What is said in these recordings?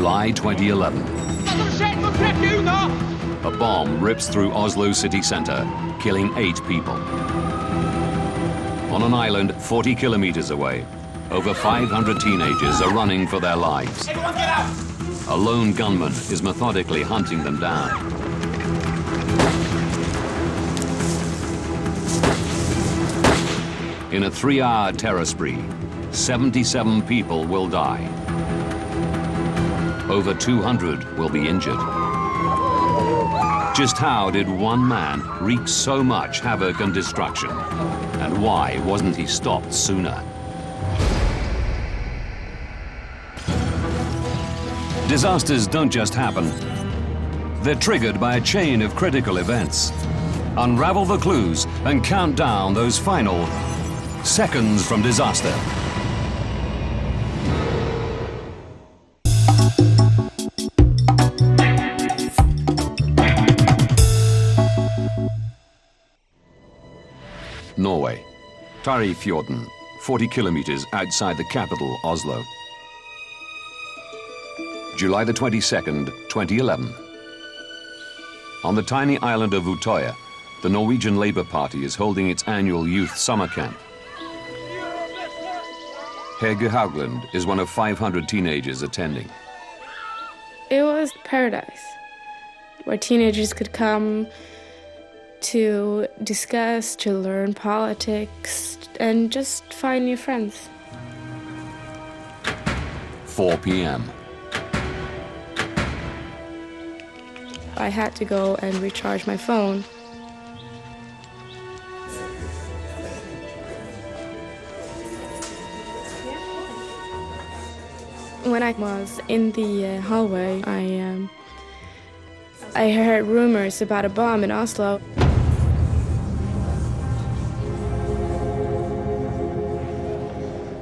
July 2011. A bomb rips through Oslo city centre, killing 8 people. On an island 40 kilometers away, over 500 teenagers are running for their lives. Everyone get out! A lone gunman is methodically hunting them down. In a 3-hour terror spree, 77 people will die. Over 200 will be injured. Just how did one man wreak so much havoc and destruction? And why wasn't he stopped sooner? Disasters don't just happen. They're triggered by a chain of critical events. Unravel the clues and count down those final seconds from disaster. Norway, Tarifjorden, 40 kilometers outside the capital, Oslo. July the 22nd, 2011. On the tiny island of Utøya, the Norwegian Labour Party is holding its annual youth summer camp. Hege Haugland is one of 500 teenagers attending. It was paradise, where teenagers could come to discuss, to learn politics, and just find new friends. 4 p.m. I had to go and recharge my phone. When I was in the hallway, I heard rumors about a bomb in Oslo.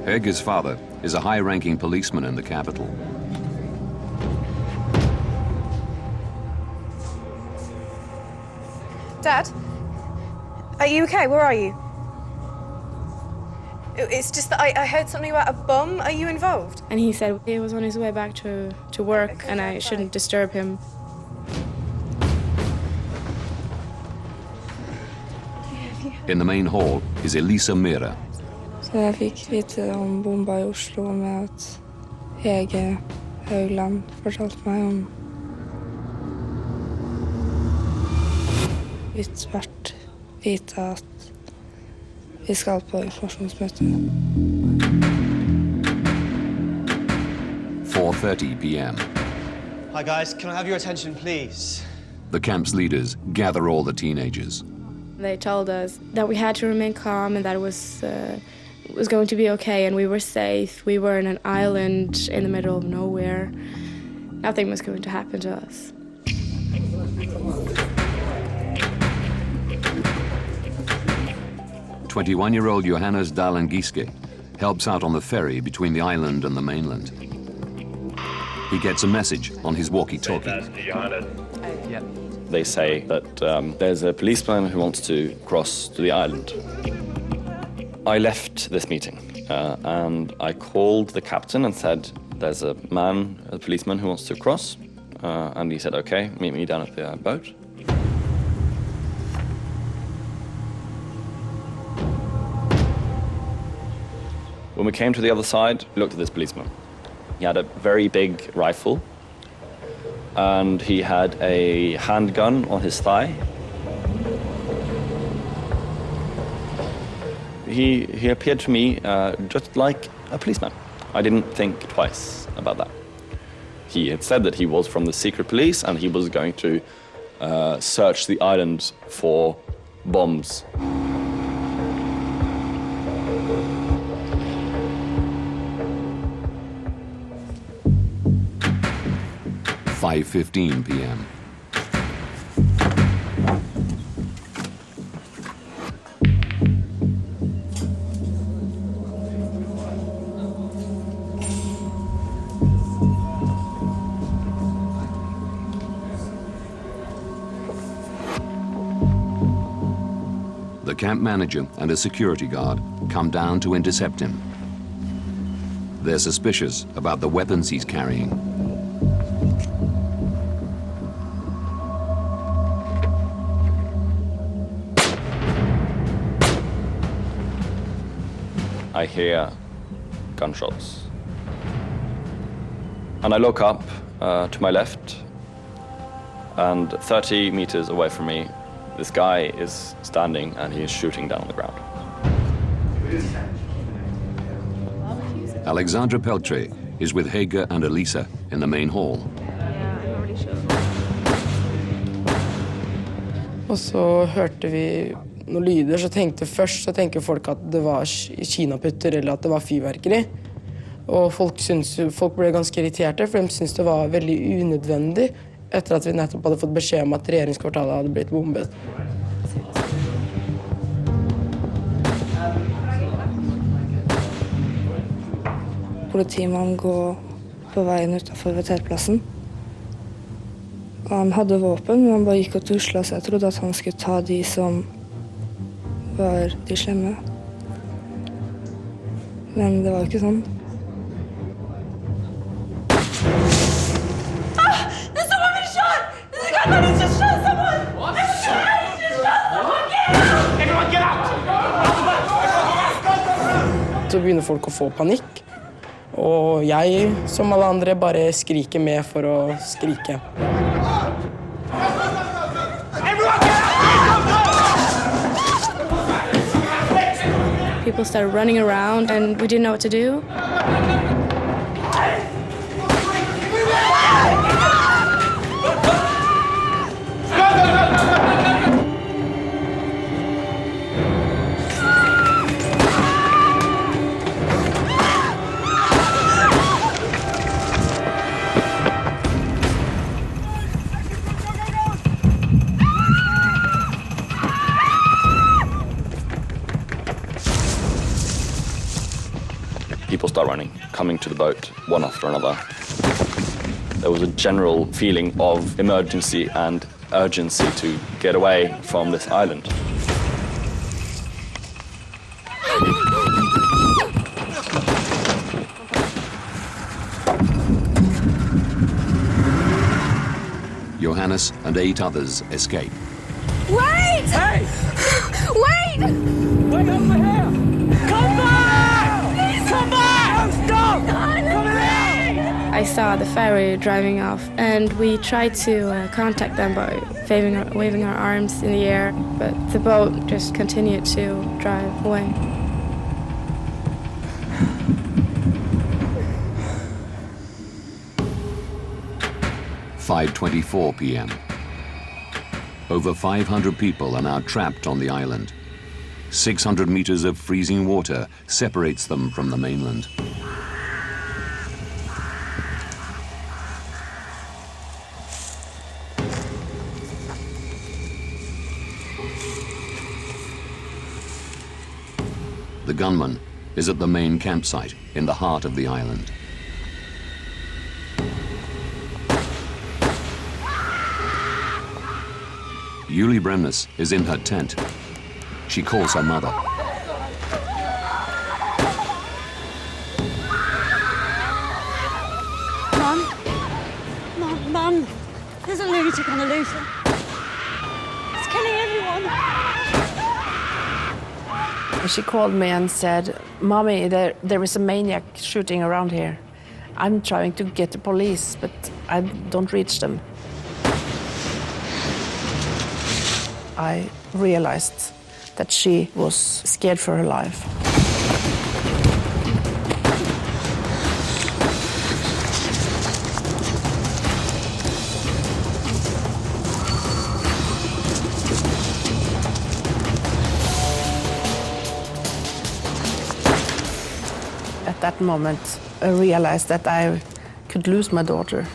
Hege's father is a high-ranking policeman in the capital. Dad? Are you okay? Where are you? It's just that I heard something about a bomb. Are you involved? And he said he was on his way back to work and I shouldn't disturb him. In the main hall is Elisa Mira. Så jeg fikk vite om bomba i Oslo med at Hege Haugland fortalte meg om utvært vite at vi skal på informasjonsmøte. 4:30 p.m. Hi guys, can I have your attention please? The camp's leaders gather all the teenagers. They told us that we had to remain calm and that it was going to be okay and we were safe. We were in an island in the middle of nowhere. Nothing was going to happen to us. "21-year-old Johannes Dahlen Giske helps out on the ferry between the island and the mainland. He gets a message on his walkie-talkie. They say that there's a policeman who wants to cross to the island. I left this meeting and I called the captain and said, there's a policeman who wants to cross. And he said, okay, meet me down at the boat. When we came to the other side, we looked at this policeman. He had a very big rifle and he had a handgun on his thigh. He appeared to me just like a policeman. I didn't think twice about that. He had said that he was from the secret police and he was going to search the island for bombs. "5:15 p.m. The camp manager and a security guard come down to intercept him. They're suspicious about the weapons he's carrying. I hear gunshots. And I look up to my left, and 30 meters away from me, this guy is standing and he is shooting down on the ground. Alexandra Peltre is with Hege and Elisa in the main hall. Og så hørte vi noen lyder, så tenker folk at det var kinaputter eller at det var fyrverkeri. Og folk ble ganske irriterte, for de syntes det var veldig unødvendig etter at vi nettopp hadde fått beskjed om at regjeringskvartalet hadde blitt bombet. Politimannen går på veien utenfor VT-plassen. Han hadde våpen, men han bare gikk og tuslet, så jeg trodde at han skulle ta de som var de slemme. Men det var jo ikke sånn. Så begynner folk å få panikk, og jeg, som alle andre, bare skriker med for å skrike. People started running around and we didn't know what to do. People start running, coming to the boat, one after another. There was a general feeling of emergency and urgency to get away from this island. Johannes and 8 others escape. Wait! Hey! Wait! Wait over here! Come back! Please come back! No, stop! Come here! I saw the ferry driving off and we tried to contact them by waving our arms in the air, but the boat just continued to drive away. (5:24 p.m.) Over 500 people are now trapped on the island. 600 meters of freezing water separates them from the mainland. The gunman is at the main campsite in the heart of the island. Julie Bremnes is in her tent. She calls her mother. Mom, there's a lunatic on the loose. It's killing everyone. She called me and said, "Mommy, there is a maniac shooting around here. I'm trying to get the police, but I don't reach them." I realized that she was scared for her life. At that moment, I realized that I could lose my daughter.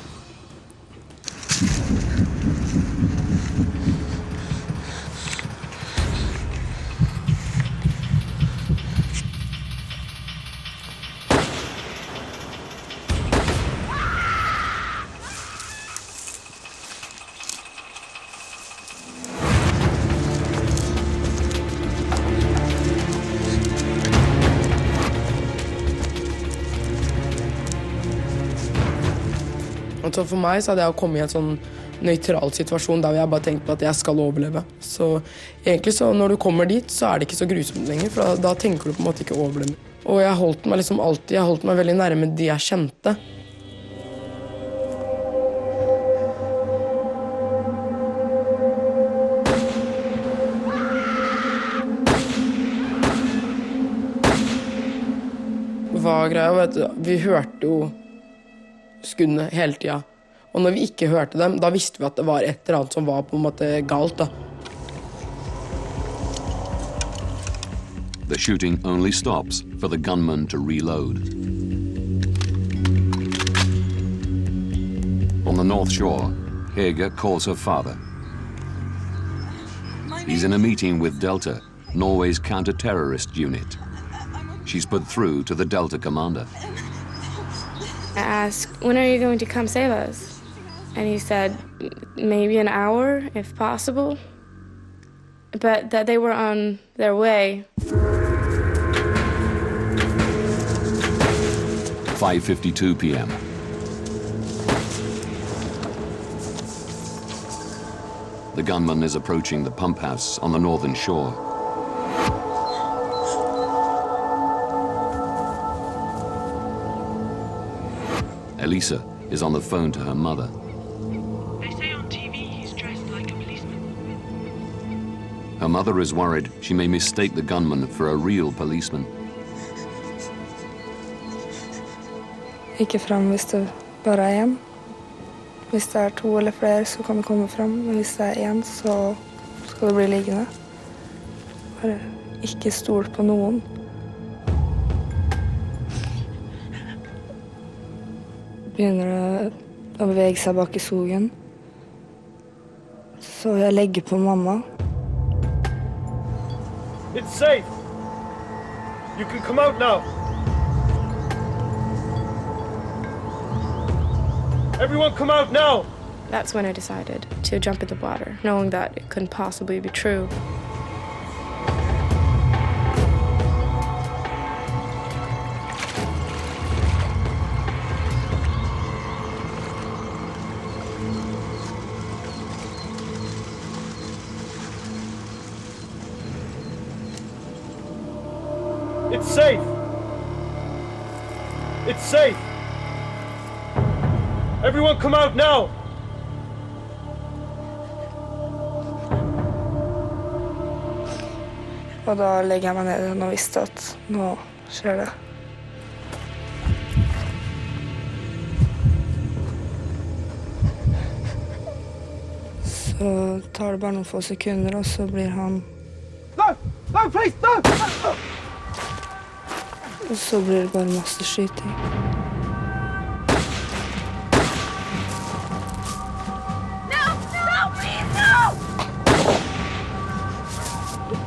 Så for meg så hadde jeg kommet i en sånn nøytral situasjon der jeg bare tenkte på at jeg skal overleve. Så egentlig så når du kommer dit så det ikke så grusomt lenger, for da tenker du på en måte ikke overleve. Og jeg holdt meg liksom alltid, jeg holdt meg veldig nærme de jeg kjente. Hva greia, vet du, vi hørte jo skuddene hele tiden. Og når vi ikke hørte dem, da visste vi at det var et eller annet som var på en måte galt da. The shooting only stops for the gunman to reload. On the North Shore, Hege calls her father. He's in a meeting with Delta, Norway's counter-terrorist unit. She's put through to the Delta commander. I asked, when are you going to come save us? And he said, maybe an hour, if possible. But that they were on their way. 5:52 p.m. The gunman is approaching the pump house on the northern shore. Elisa is on the phone to her mother. They say on TV he's dressed like a policeman. Her mother is worried she may mistake the gunman for a real policeman. Ikke fram hvis det bare er en. Hvis det er to eller flere, så kan det komme fram. Men hvis det er en, så skal det bli liggende. Bare ikke stol på noen. Begynner det å bevege seg bak i skogen. Så jeg legger på mamma. It's safe. You can come out now. Everyone come out now! That's when I decided to jump in the water, knowing that it couldn't possibly be true. It's safe! It's safe! Everyone come out now! Og da legger jeg meg ned igjen og visste at nå skjer det. Så tar det bare noen få sekunder, og så blir han... No! No, please, no! Og så blir det bare masse skyting.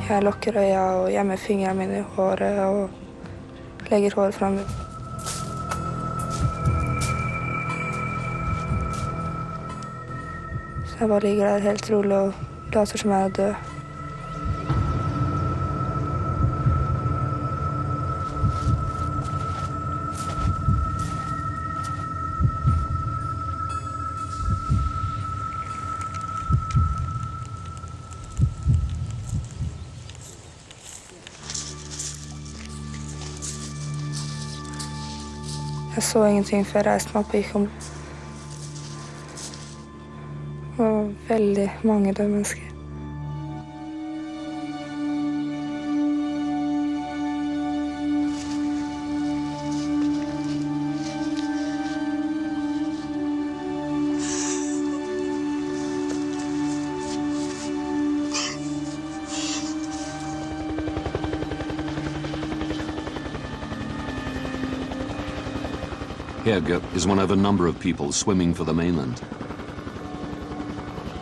Jeg lukker øya og gjemmer fingrene mine i håret og legger håret frem. Så jeg bare ligger der helt rolig og later som jeg er død. Jeg så ingenting før jeg reiste meg opp og gikk om. Det var veldig mange døde mennesker. Hege is one of a number of people swimming for the mainland.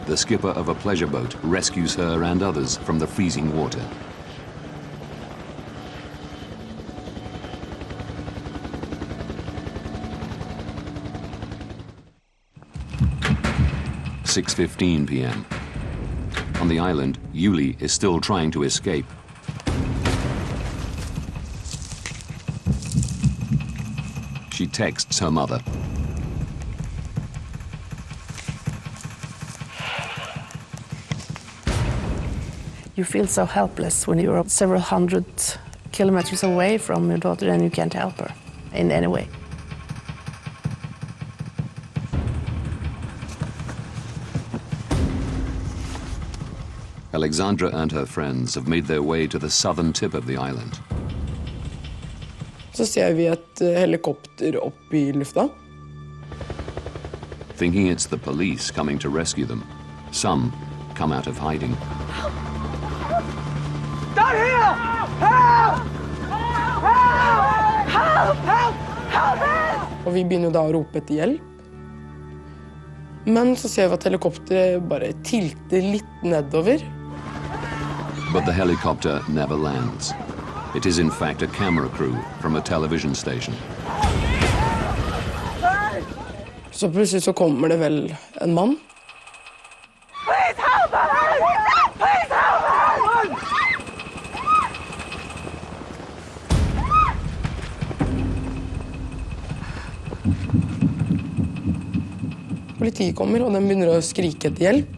The skipper of a pleasure boat rescues her and others from the freezing water. "6:15 p.m. On the island, Yuli is still trying to escape. She texts her mother. You feel so helpless when you're several hundred kilometers away from your daughter and you can't help her in any way. Alexandra and her friends have made their way to the southern tip of the island. Så ser vi et helikopter opp I lufta. Thinking it's the police coming to rescue them, some come out of hiding. Down here! Help! Help! Help! Help! Help! Og vi begynner da å rope etter hjelp. Men så ser vi at helikopteret bare tilter litt nedover. But the helicopter never lands. It is in fact a camera crew from a television station. Så plutselig så kommer det vel en mann. Please help us! Please help us! Politiet kommer, og de begynner å skrike etter hjelp.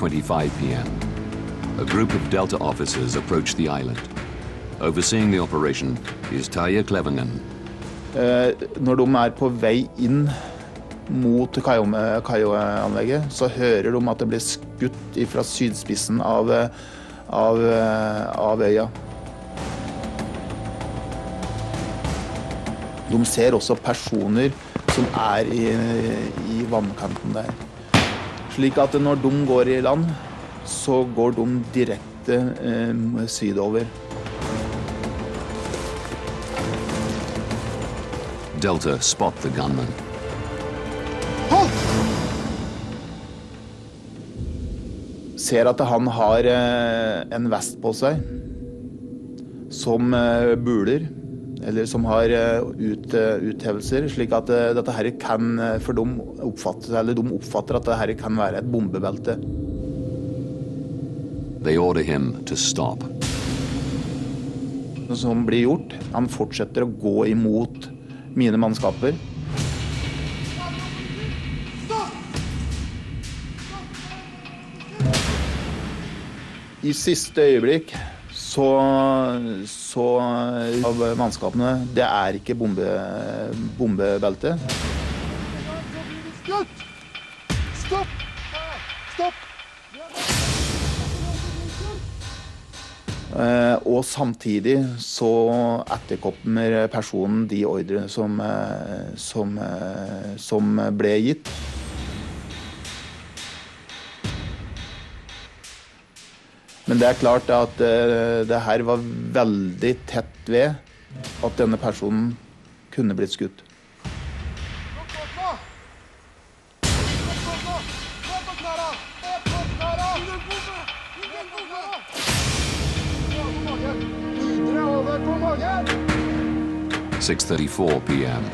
.25 p.m. A group of Delta officers approach the island. Overseeing the operation is Tarje Klevengen. Når de på vei inn mot kaianlegget, så hører de at det blir skutt fra sydspissen av øya. De ser også personer som I vannkanten der. Slik at når de går I land, så går de direkte sydover. Delta spot the gunman. Ser at han har en vest på seg som buler, eller som har uthevelser, slik at dette her kan, for de oppfatter at dette her kan være et bombebelte. They order him to stop. Det som blir gjort, han fortsetter å gå imot mine mannskaper. I siste øyeblikk så av mannskapene, det ikke bombebelte. Stopp! Stopp! Og samtidig så etterkommer personen de ordre som ble gitt. Men det klart at det her var veldig tett ved at denne personen kunne blitt skutt. .34 p.m.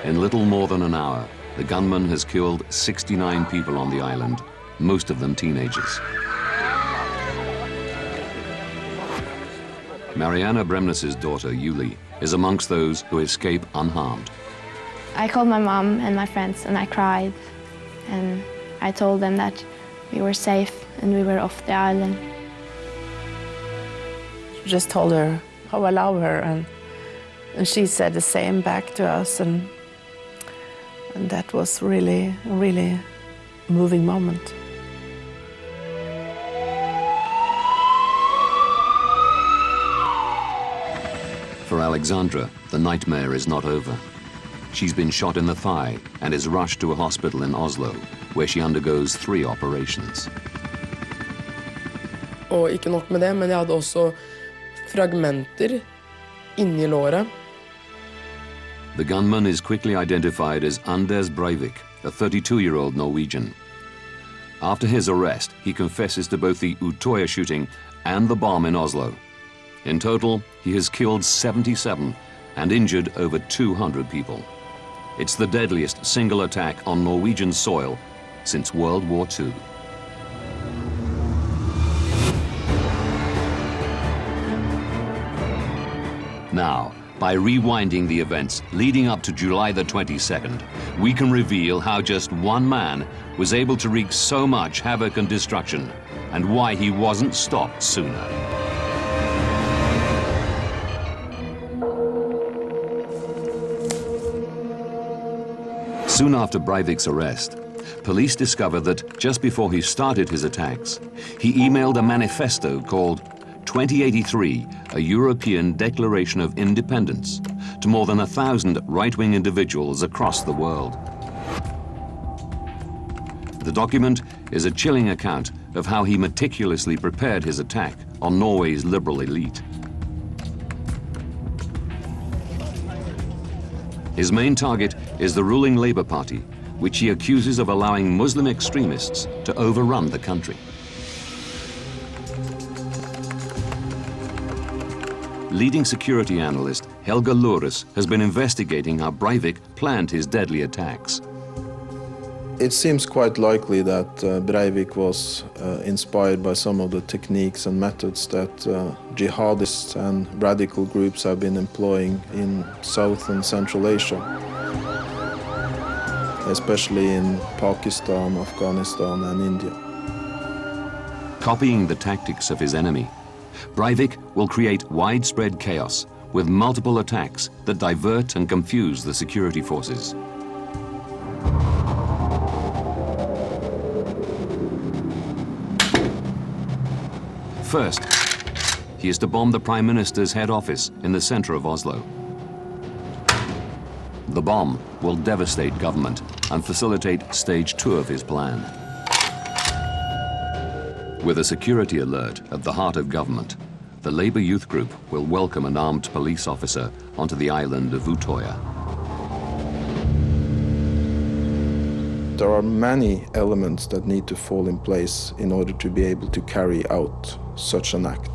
In little more than an hour, the gunman has killed 69 people on the island, most of them teenagers. Mariana Bremnes' daughter, Yuli, is amongst those who escape unharmed. I called my mom and my friends and I cried. And I told them that we were safe and we were off the island. Just told her how I love her, and she said the same back to us, and that was really, really a moving moment. For Alexandra, the nightmare is not over. She's been shot in the thigh and is rushed to a hospital in Oslo, where she undergoes 3 operations. Og ikke nok med det, men jeg hadde også fragmenter inni låret. The gunman is quickly identified as Anders Breivik, a 32-year-old Norwegian. After his arrest, he confesses to both the Utøya shooting and the bomb in Oslo. In total, he has killed 77 and injured over 200 people. It's the deadliest single attack on Norwegian soil since World War II. Now, by rewinding the events leading up to July the 22nd, we can reveal how just one man was able to wreak so much havoc and destruction, and why he wasn't stopped sooner. Soon after Breivik's arrest, police discovered that just before he started his attacks, he emailed a manifesto called 2083, a European Declaration of Independence, to more than 1,000 right-wing individuals across the world. The document is a chilling account of how he meticulously prepared his attack on Norway's liberal elite. His main target is the ruling Labour Party, which he accuses of allowing Muslim extremists to overrun the country. Leading security analyst Helga Lores has been investigating how Breivik planned his deadly attacks. It seems quite likely that Breivik was inspired by some of the techniques and methods that jihadists and radical groups have been employing in South and Central Asia, especially in Pakistan, Afghanistan and India. Copying the tactics of his enemy, Breivik will create widespread chaos with multiple attacks that divert and confuse the security forces. First, he is to bomb the Prime Minister's head office in the center of Oslo. The bomb will devastate government and facilitate stage 2 of his plan. With a security alert at the heart of government, the Labour youth group will welcome an armed police officer onto the island of Utøya. There are many elements that need to fall in place in order to be able to carry out such an act.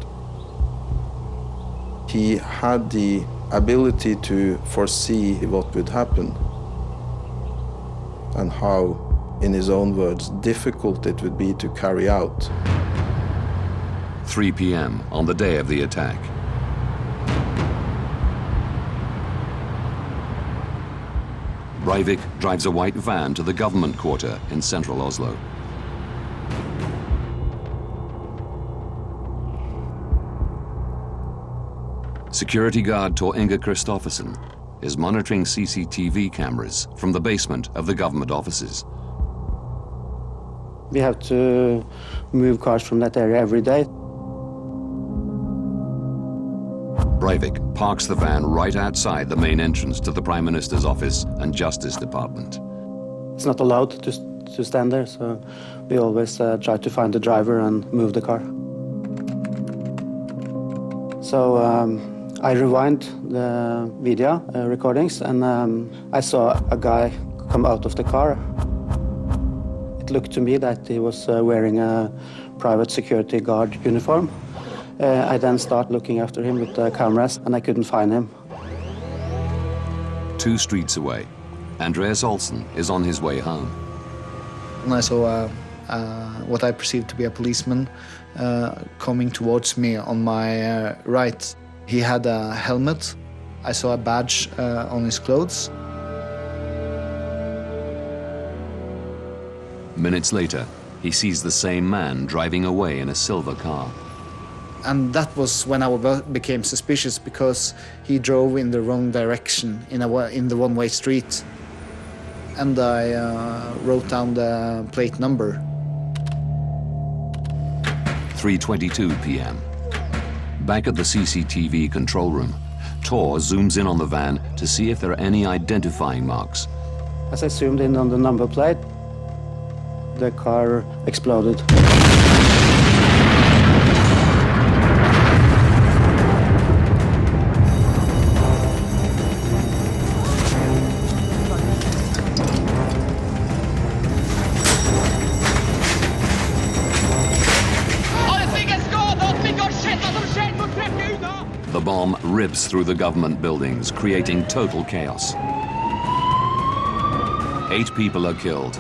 He had the ability to foresee what would happen and how, in his own words, difficult it would be to carry out. 3 p.m. on the day of the attack. Breivik drives a white van to the government quarter in central Oslo. Security guard Tor Inge Kristoffersen is monitoring CCTV cameras from the basement of the government offices. We have to move cars from that area every day. Breivik parks the van right outside the main entrance to the Prime Minister's office and Justice Department. It's not allowed to stand there, so we always try to find the driver and move the car. So I rewind the video recordings, and I saw a guy come out of the car. It looked to me that he was wearing a private security guard uniform. I then start looking after him with the cameras, and I couldn't find him. 2 streets away, Andreas Olsen is on his way home. And I saw what I perceived to be a policeman coming towards me on my right. He had a helmet. I saw a badge on his clothes. Minutes later, he sees the same man driving away in a silver car. And that was when I became suspicious, because he drove in the wrong direction in the one-way street. And I wrote down the plate number. 3:22 p.m. Back at the CCTV control room, Tor zooms in on the van to see if there are any identifying marks. As I zoomed in on the number plate, the car exploded. Alle trigger skåret! bomb rips through the government buildings, creating total chaos. 8 people are killed.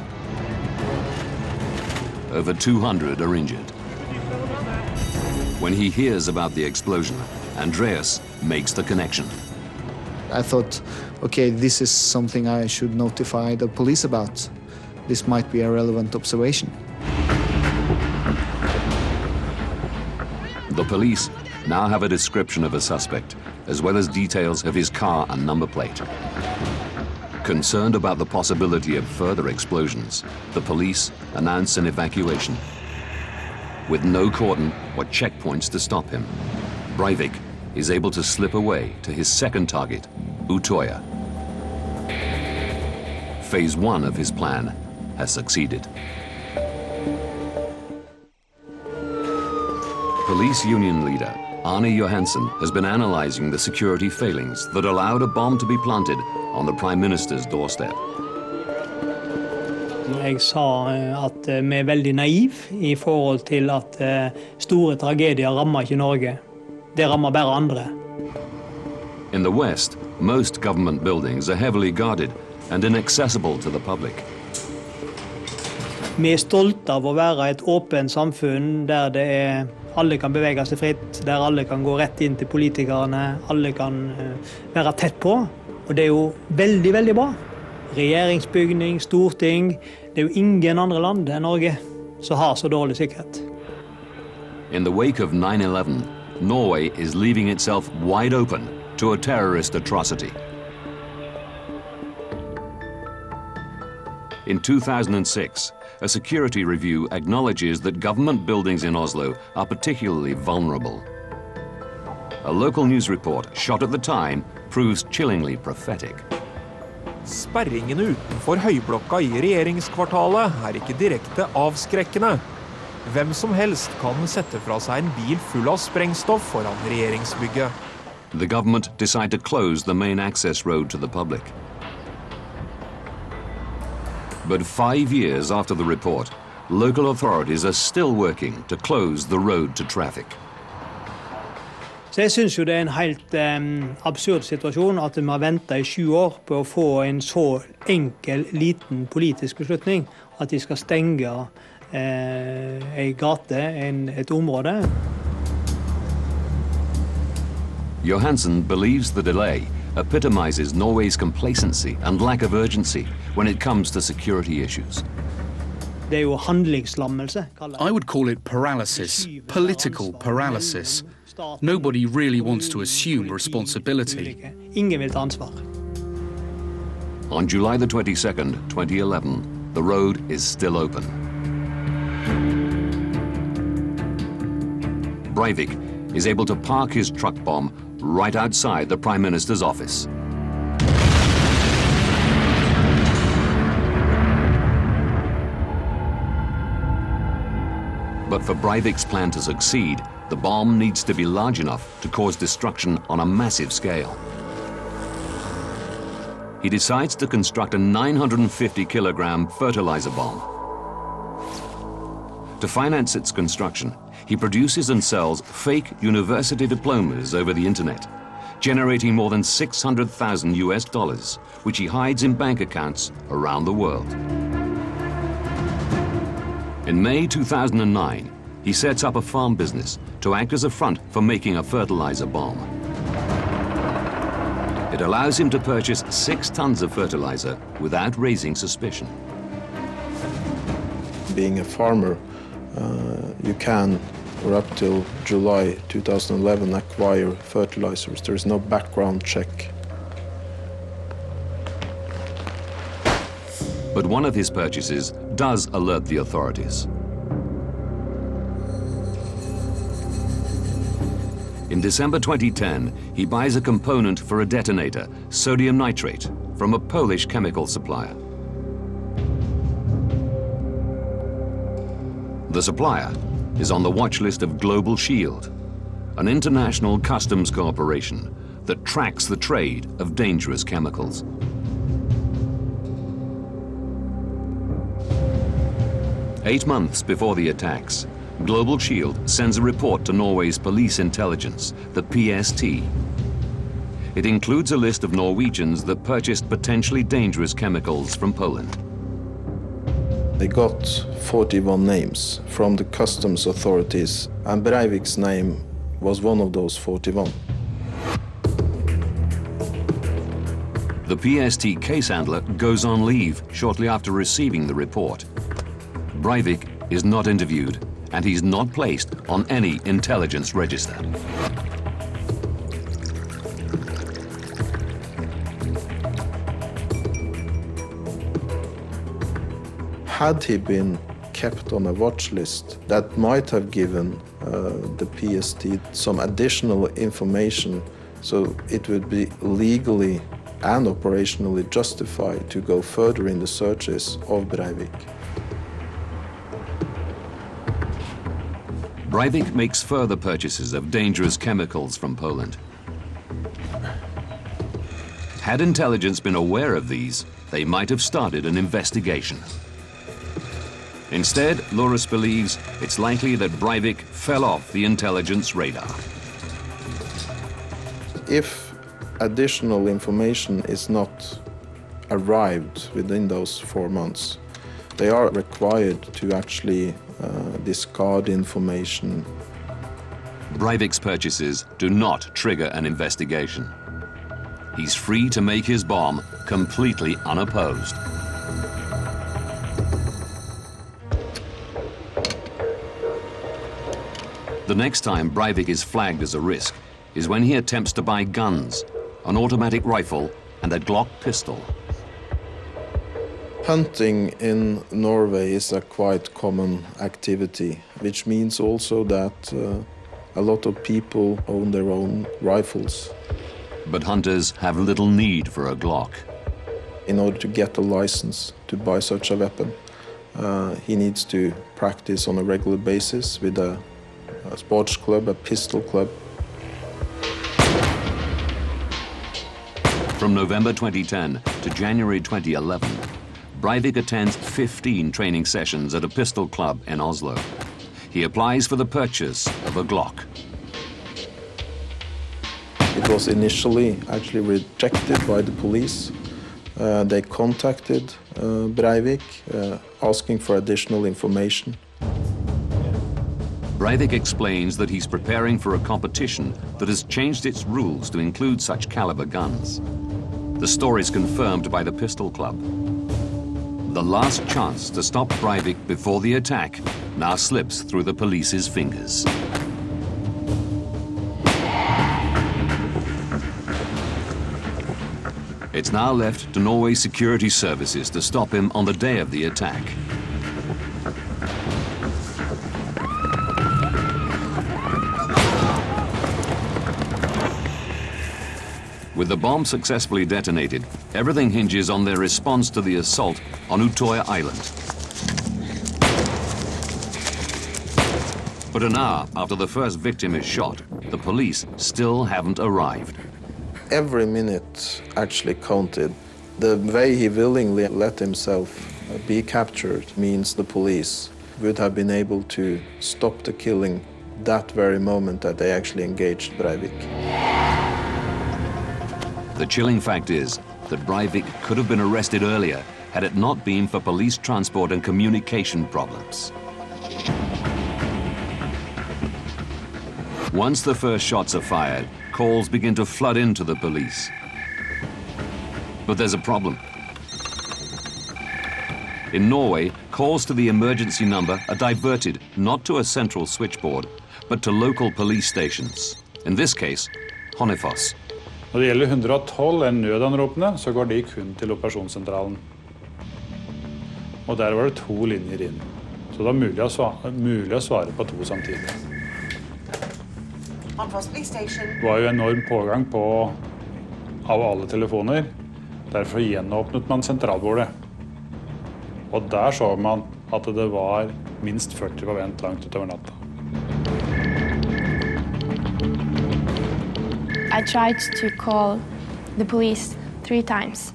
Over 200 are injured. When he hears about the explosion, Andreas makes the connection. I thought, okay, this is something I should notify the police about. This might be a relevant observation. The police now have a description of a suspect, as well as details of his car and number plate. Concerned about the possibility of further explosions, the police announce an evacuation. With no cordon or checkpoints to stop him, Breivik is able to slip away to his second target, Utoya. Phase 1 of his plan has succeeded. Police union leader Arne Johansen has been analyzing the security failings that allowed a bomb to be planted on the Prime Minister's doorstep. Jeg sa at vi veldig naiv I forhold til at store tragedier rammer ikke Norge. Det rammer bare andre. In the West, most government buildings are heavily guarded and inaccessible to the public. Vi stolte av å være et åpent samfunn der alle kan bevege seg fritt, der alle kan gå rett inn til politikerne, alle kan være tett på. Og det jo veldig, veldig bra. Regjeringsbygning, storting, det jo ingen andre land enn Norge som har så dårlig sikkerhet. In the wake of 9/11, Norway is leaving itself wide open to a terrorist atrocity. In 2006, a security review acknowledges that government buildings in Oslo are particularly vulnerable. A local news report shot at the time proves chillingly prophetic. Sperringene utenfor høyblokka I regjeringskvartalet ikke direkte avskrekkende. Hvem som helst kan sette fra seg en bil full av sprengstoff foran regjeringsbygget. The government decide to close the main access road to the public. But 5 years after the report, local authorities are still working to close the road to traffic. Så jeg synes jo det en helt absurd situasjon at vi har ventet I 7 år på å få en så enkel, liten politisk beslutning at de skal stenge en gate, et område. Johansen believes the delay epitomizes Norway's complacency and lack of urgency when it comes to security issues. Det jo handlingslammelse. I would call it paralysis, political paralysis. Nobody really wants to assume responsibility. Ingen vil ta ansvar. On July the 22nd, 2011, the road is still open. Breivik is able to park his truck bomb right outside the Prime Minister's office. But for Breivik's plan to succeed, the bomb needs to be large enough to cause destruction on a massive scale. He decides to construct a 950-kilogram fertilizer bomb. To finance its construction, he produces and sells fake university diplomas over the internet, generating more than $600,000, which he hides in bank accounts around the world. In May 2009, he sets up a farm business to act as a front for making a fertilizer bomb. It allows him to purchase 6 tons of fertilizer without raising suspicion. Being a farmer, you can, or up till July 2011, acquire fertilizers. There is no background check. But one of his purchases does alert the authorities. In December 2010, he buys a component for a detonator, sodium nitrate, from a Polish chemical supplier. The supplier is on the watch list of Global Shield, an international customs corporation that tracks the trade of dangerous chemicals. "8 months before the attacks, Global Shield sends a report to Norway's police intelligence, the PST. It includes a list of Norwegians that purchased potentially dangerous chemicals from Poland. They got 41 names from the customs authorities, and Breivik's name was one of those 41. The PST case handler goes on leave shortly after receiving the report. Breivik is not interviewed, and he's not placed on any intelligence register. Had he been kept on a watch list, that might have given the PST some additional information, so it would be legally and operationally justified to go further in the searches of Breivik. Breivik makes further purchases of dangerous chemicals from Poland. Had intelligence been aware of these, they might have started an investigation. Instead, Loris believes it's likely that Breivik fell off the intelligence radar. If additional information is not arrived within those 4 months, they are required to actually discard information. Breivik's purchases do not trigger an investigation. He's free to make his bomb completely unopposed. The next time Breivik is flagged as a risk is when he attempts to buy guns, an automatic rifle and a Glock pistol. Hunting in Norway is a quite common activity, which means also that a lot of people own their own rifles. But hunters have little need for a Glock. In order to get a license to buy such a weapon, he needs to practice on a regular basis with a sports club, a pistol club. From November 2010 to January 2011, Breivik attends 15 training sessions at a pistol club in Oslo. He applies for the purchase of a Glock. It was initially actually rejected by the police. They contacted Breivik, asking for additional information. Breivik explains that he's preparing for a competition that has changed its rules to include such caliber guns. The story is confirmed by the pistol club. The last chance to stop Breivik before the attack now slips through the police's fingers. It's now left to Norway's security services to stop him on the day of the attack. With the bomb successfully detonated, everything hinges on their response to the assault on Utøya Island. But an hour after the first victim is shot, the police still haven't arrived. Every minute actually counted. The way he willingly let himself be captured means the police would have been able to stop the killing that very moment that they actually engaged Breivik. The chilling fact is that Breivik could have been arrested earlier had it not been for police transport and communication problems. Once the first shots are fired, calls begin to flood into the police. But there's a problem. In Norway, calls to the emergency number are diverted not to a central switchboard, but to local police stations. In this case, Honeyfoss. Når det gjelder 112 nødanropene, så går de kun til operasjonssentralen. Og der var det 2 linjer inn. Så det var mulig å svare på 2 samtidig. Det var jo enorm pågang av alle telefoner. Derfor gjenåpnet man sentralbordet. Og der så man at det var minst 40 på vent langt utover natta. I tried to call the police 3 times,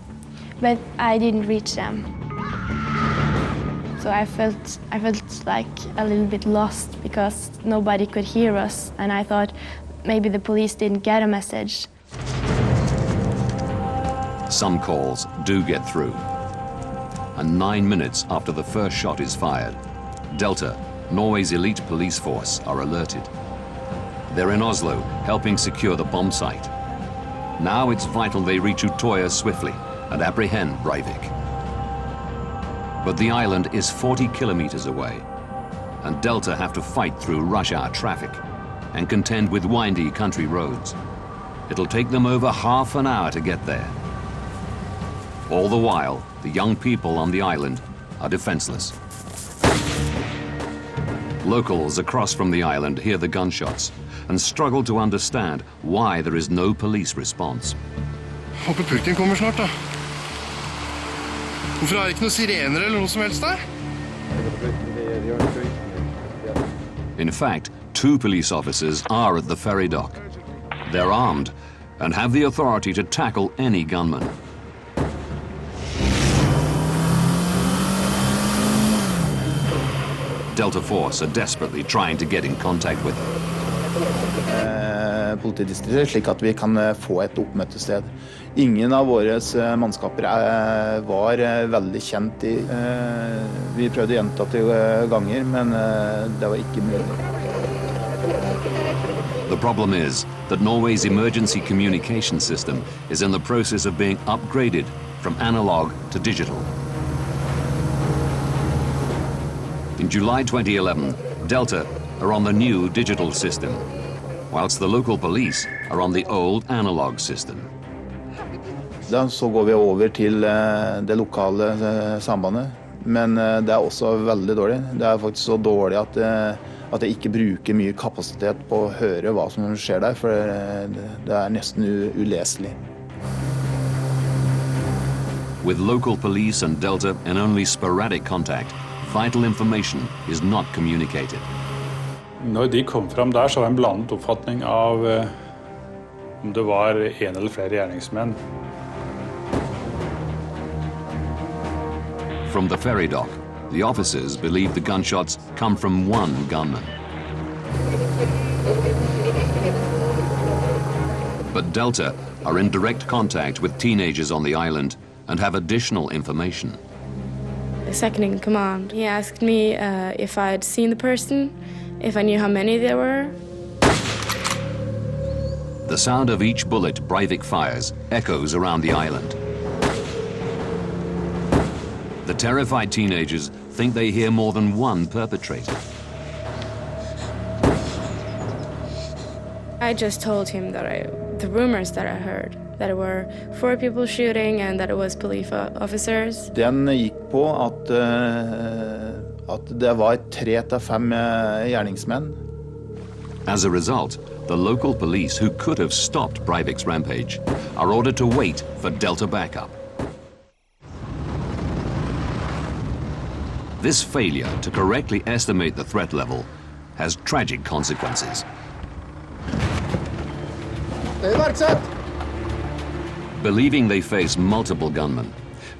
but I didn't reach them. So I felt like a little bit lost because nobody could hear us, and I thought maybe the police didn't get a message. Some calls do get through. And 9 minutes after the first shot is fired, Delta, Norway's elite police force, are alerted. They're in Oslo, helping secure the bomb site. Now it's vital they reach Utøya swiftly and apprehend Breivik. But the island is 40 kilometers away, and Delta have to fight through rush hour traffic and contend with windy country roads. It'll take them over half an hour to get there. All the while, the young people on the island are defenseless. Locals across from the island hear the gunshots and struggle to understand why there is no police response. Håper Putin kommer snart, da. Hvorfor er det ikke noen sirener eller noe som helst der? In fact, 2 police officers are at the ferry dock. They're armed and have the authority to tackle any gunman. Delta Force are desperately trying to get in contact with them. Politidistriktet, slik at vi kan få et oppmøtested. Ingen av våre mannskaper var veldig kjent i. Vi prøvde gjentatte ganger, men det var ikke mulig. The problem is that Norway's emergency communication system is in the process of being upgraded from analog to digital. In July 2011, Delta are on the new digital system, whilst the local police are on the old analog system. Da så går vi over til det lokale sambandet, men det også veldig dårlig. Det faktisk så dårlig at jeg ikke bruker mye kapasitet på å høre hva som skjer der, for det nesten uleselig. With local police and Delta in only sporadic contact, vital information is not communicated. Når de kom fram der, så var en blandet oppfatning av om det var en eller flere gjerningsmenn. From the ferry dock, the officers believe the gunshots come from one gunman. But Delta are in direct contact with teenagers on the island and have additional information. The second in command, he asked me if I had seen the person, if I knew how many there were. The sound of each bullet Breivik fires echoes around the island. The terrified teenagers think they hear more than one perpetrator. I just told him that the rumors that I heard, that there were 4 people shooting and that it was police officers. Den gikk på at det var 3 til 5 gjerningsmenn. As a result, the local police who could have stopped Breivik's rampage are ordered to wait for Delta backup. This failure to correctly estimate the threat level has tragic consequences. Believing they face multiple gunmen,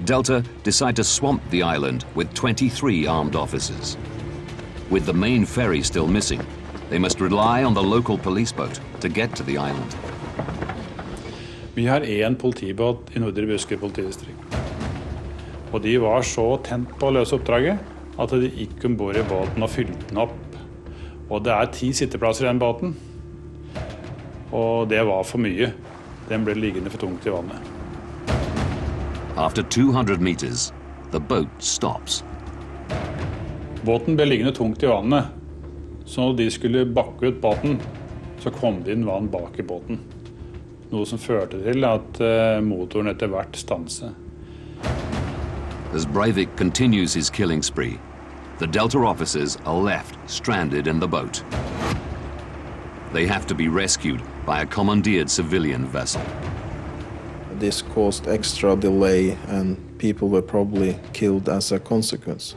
Delta decide to swamp the island with 23 armed officers. With the main ferry still missing, they must rely on the local police boat to get to the island. Vi har en politibåt i Nordre Buskerud politidistrikt. Og de var så tent på å løse oppdraget at de gikk ombord i båten og fylte den opp. Og det 10 sitteplasser i den båten. Og det var for mye. Den ble liggende for tungt i vannet. After 200 meters, the boat stops. Båten ble liggende tungt i vannet. Så når de skulle bakke ut båten, så kom det inn vann bak i båten. Noe som førte til at motoren etter hvert stanset. As Breivik continues his killing spree, the Delta officers are left stranded in the boat. They have to be rescued by a commandeered civilian vessel. This caused extra delay and people were probably killed as a consequence.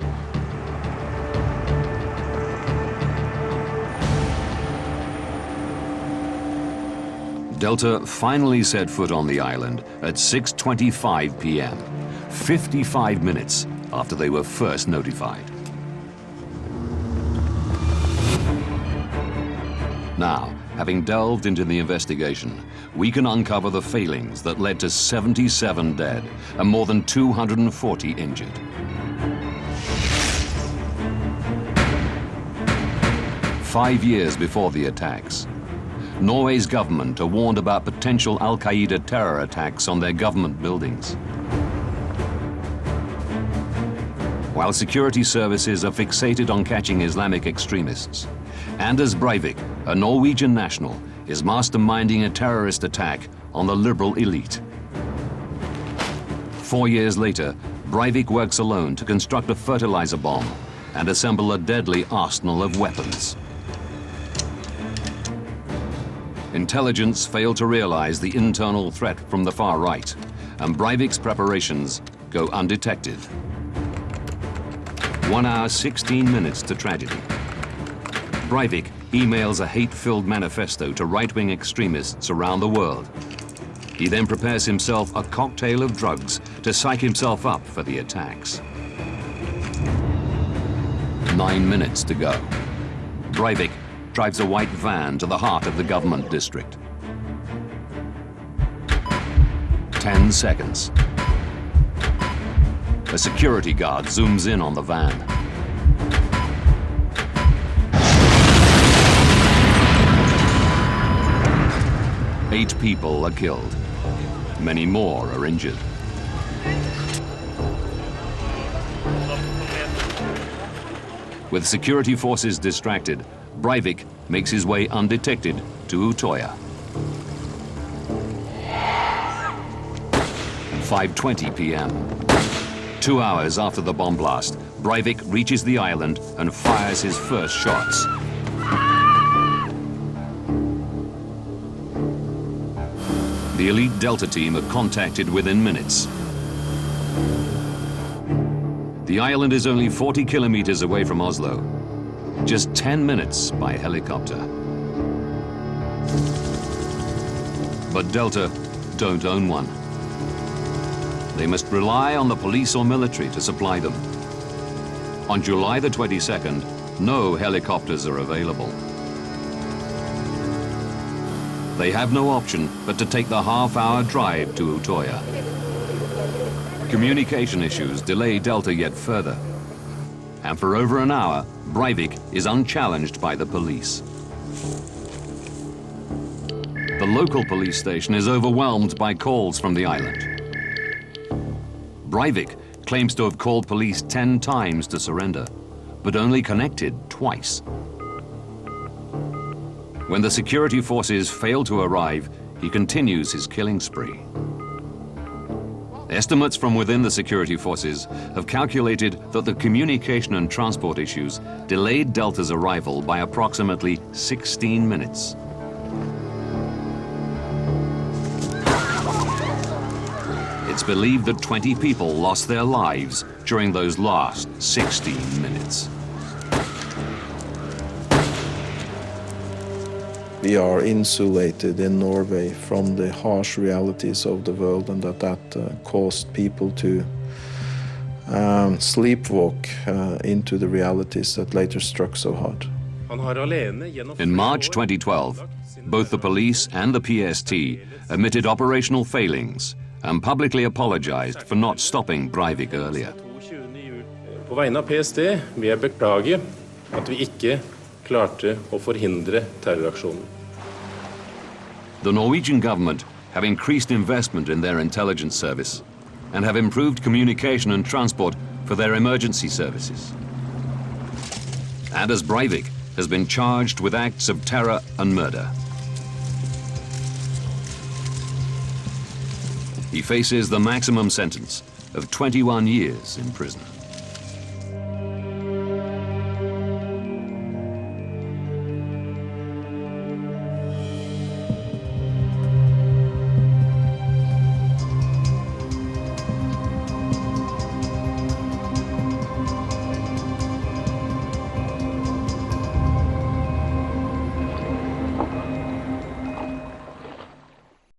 Delta finally set foot on the island at 6:25 p.m., 55 minutes after they were first notified. Now, having delved into the investigation, we can uncover the failings that led to 77 dead and more than 240 injured. Five years before the attacks, Norway's government are warned about potential Al-Qaeda terror attacks on their government buildings. While security services are fixated on catching Islamic extremists, Anders Breivik, a Norwegian national, is masterminding a terrorist attack on the liberal elite. 4 years later, Breivik works alone to construct a fertilizer bomb and assemble a deadly arsenal of weapons. Intelligence failed to realize the internal threat from the far right, and Breivik's preparations go undetected. 1 hour, 16 minutes to tragedy. Breivik emails a hate-filled manifesto to right-wing extremists around the world. He then prepares himself a cocktail of drugs to psych himself up for the attacks. 9 minutes to go. Breivik drives a white van to the heart of the government district. 10 seconds. A security guard zooms in on the van. Eight people are killed. Many more are injured. With security forces distracted, Breivik makes his way undetected to Utoya. 5:20 p.m. 2 hours after the bomb blast, Breivik reaches the island and fires his first shots. The elite Delta team are contacted within minutes. The island is only 40 kilometers away from Oslo, just 10 minutes by helicopter. But Delta don't own one. They must rely on the police or military to supply them. On July the 22nd, no helicopters are available. They have no option but to take the half-hour drive to Utoya. Communication issues delay Delta yet further. And for over an hour, Breivik is unchallenged by the police. The local police station is overwhelmed by calls from the island. Breivik claims to have called police 10 times to surrender, but only connected twice. When the security forces fail to arrive, he continues his killing spree. Estimates from within the security forces have calculated that the communication and transport issues delayed Delta's arrival by approximately 16 minutes. It's believed that 20 people lost their lives during those last 16 minutes. We are insulated in Norway from the harsh realities of the world, and that caused people to sleepwalk into the realities that later struck so hard. In March 2012, both the police and the PST admitted operational failings and publicly apologized for not stopping Breivik earlier. På vegne av PST vil jeg beklage at vi ikke klarte å forhindre terroraksjonen. The Norwegian government have increased investment in their intelligence service and have improved communication and transport for their emergency services. Anders Breivik has been charged with acts of terror and murder. He faces the maximum sentence of 21 years in prison.